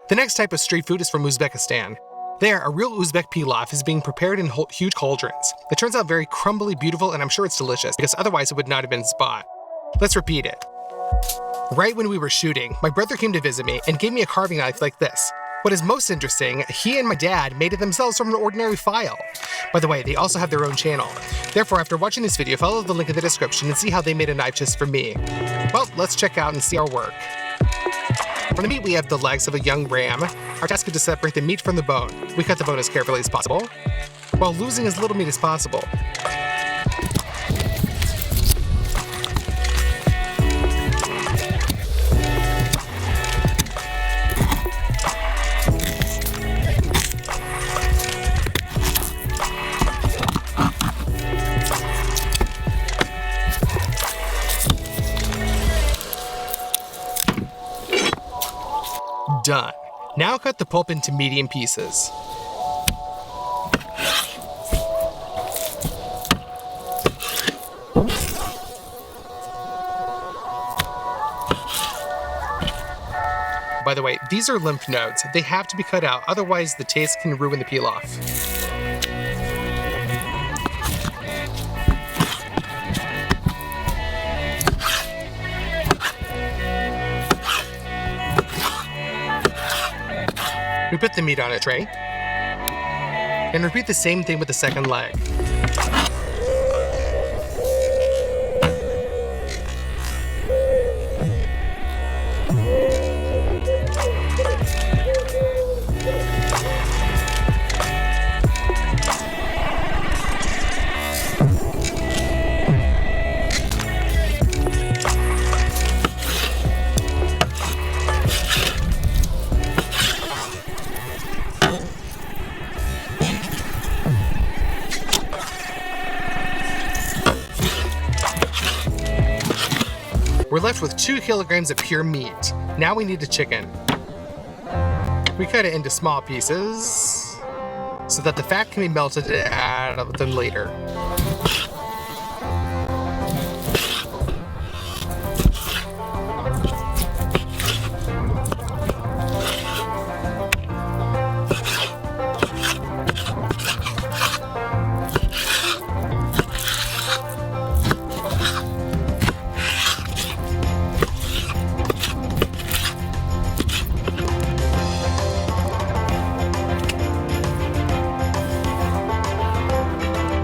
The next type of street food is from Uzbekistan. There, a real Uzbek pilaf is being prepared in huge cauldrons. It turns out very crumbly beautiful, and I'm sure it's delicious, because otherwise it would not have been spot. Let's repeat it. Right when we were shooting, my brother came to visit me and gave me a carving knife like this. What is most interesting, he and my dad made it themselves from an ordinary file. By the way, they also have their own channel. Therefore, after watching this video, follow the link in the description and see how they made a knife just for me. Well, let's check out and see our work. For the meat, we have the legs of a young ram. Our task is to separate the meat from the bone. We cut the bone as carefully as possible, while losing as little meat as possible. Done. Now cut the pulp into medium pieces. By the way, these are lymph nodes. They have to be cut out, otherwise the taste can ruin the pilaf. We put the meat on a tray, and repeat the same thing with the second leg. We're left with 2 kilograms of pure meat. Now we need the chicken. We cut it into small pieces so that the fat can be melted out of them later.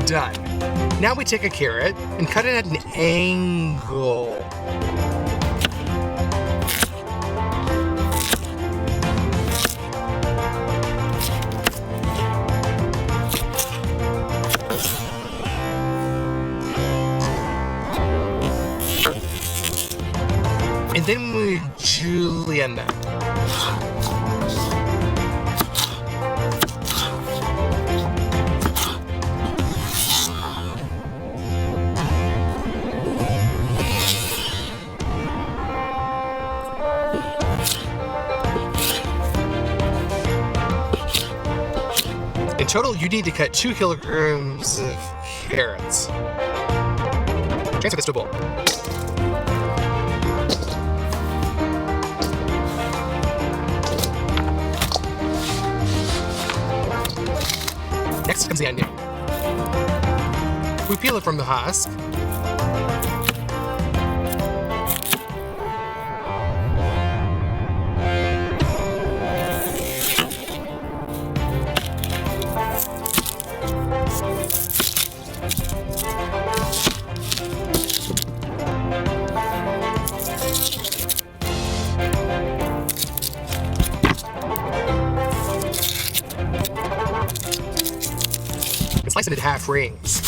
Done. Now we take a carrot and cut it at an angle. And then we julienne that. In total, you need to cut 2 kilograms of carrots. Transfer this to a bowl. Next comes the onion. We peel it from the husk. Slice it into half rings.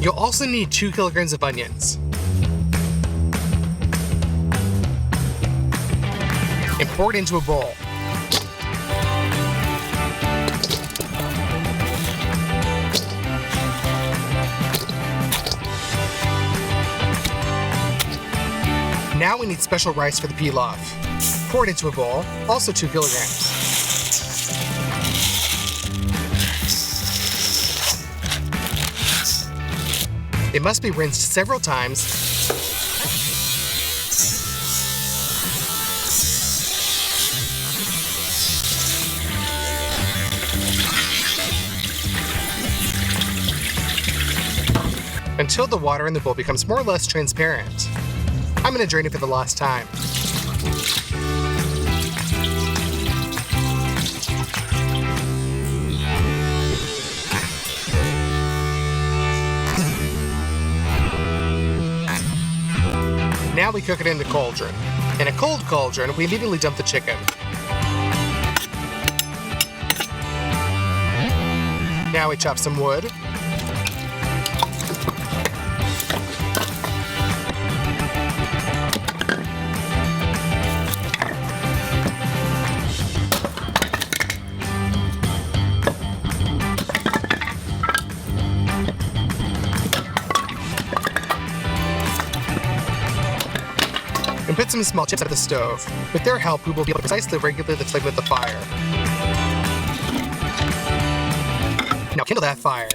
You'll also need 2 kilograms of onions. And pour it into a bowl. Now we need special rice for the pilaf. Pour it into a bowl, also 2 kilograms. It must be rinsed several times until the water in the bowl becomes more or less transparent. I'm going to drain it for the last time. Now we cook it in the cauldron. In a cold cauldron, we immediately dump the chicken. Now we chop some wood. And put some small chips out of the stove. With their help, we will be able to precisely regulate the flame of the fire. Now kindle that fire.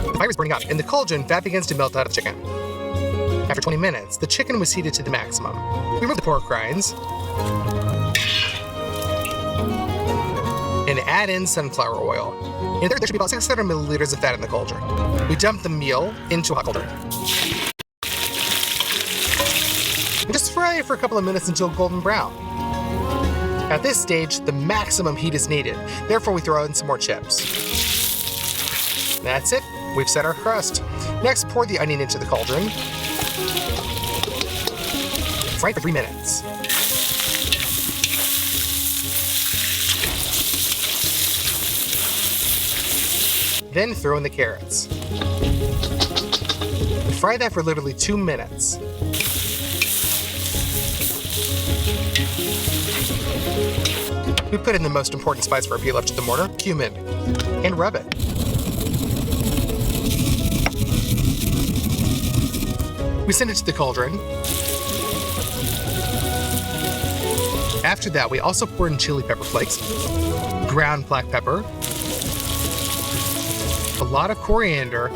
The fire is burning up. In the cauldron, fat begins to melt out of the chicken. After 20 minutes, the chicken was heated to the maximum. We remove the pork rinds and add in sunflower oil. And there should be about 600 milliliters of fat in the cauldron. We dump the meal into a hot cauldron. And just fry it for a couple of minutes until golden brown. At this stage, the maximum heat is needed. Therefore, we throw in some more chips. That's it. We've set our crust. Next, pour the onion into the cauldron. Fry for 3 minutes. Then throw in the carrots. Fry that for literally 2 minutes. We put in the most important spice for our pilaf to the mortar, cumin, and rub it. We send it to the cauldron. After that, we also pour in chili pepper flakes, ground black pepper, a lot of coriander,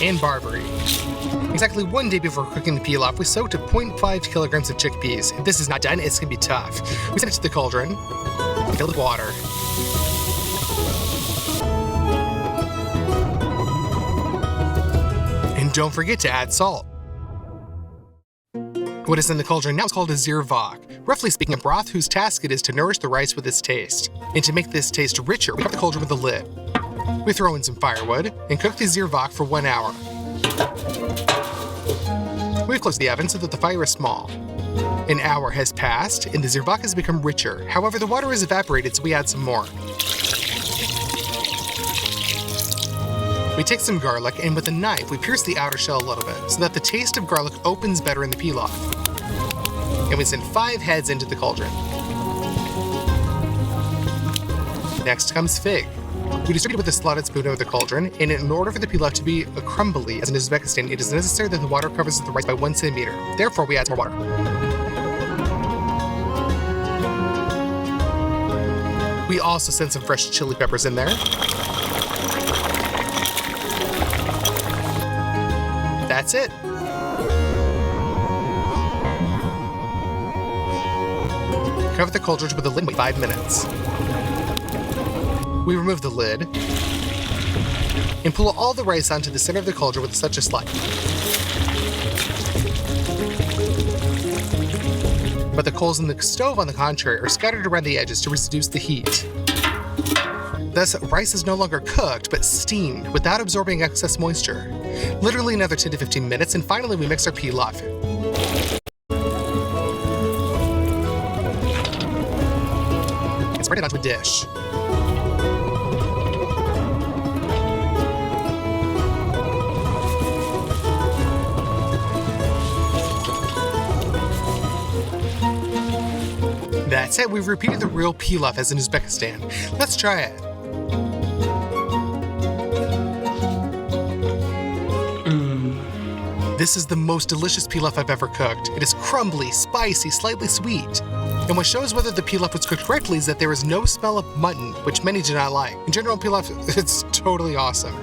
and barberry. Exactly 1 day before cooking the pilaf, we soaked 0.5 kilograms of chickpeas. If this is not done, it's gonna be tough. We send it to the cauldron, fill it with water. And don't forget to add salt. What is in the cauldron now is called a zirvak, roughly speaking a broth whose task it is to nourish the rice with its taste. And to make this taste richer, we cover the cauldron with a lid. We throw in some firewood and cook the zirvak for 1 hour. We've closed the oven so that the fire is small. An hour has passed and the zirvak has become richer. However, the water is evaporated, so we add some more. We take some garlic and with a knife we pierce the outer shell a little bit so that the taste of garlic opens better in the pilaf. And we send 5 heads into the cauldron. Next comes fig. We distribute it with a slotted spoon over the cauldron, and in order for the pilaf to be crumbly, as in Uzbekistan, it is necessary that the water covers the rice by 1 centimeter. Therefore, we add some more water. We also send some fresh chili peppers in there. That's it. Cover the cauldron with a lid and wait 5 minutes. We remove the lid and pull all the rice onto the center of the cauldron with such a slide. But the coals in the stove, on the contrary, are scattered around the edges to reduce the heat. Thus, rice is no longer cooked, but steamed without absorbing excess moisture. Literally another 10 to 15 minutes, and finally we mix our pilaf. And spread it onto a dish. That's it, we've repeated the real pilaf as in Uzbekistan. Let's try it. This is the most delicious pilaf I've ever cooked. It is crumbly, spicy, slightly sweet. And what shows whether the pilaf was cooked correctly is that there is no smell of mutton, which many do not like. In general, pilaf, it's totally awesome.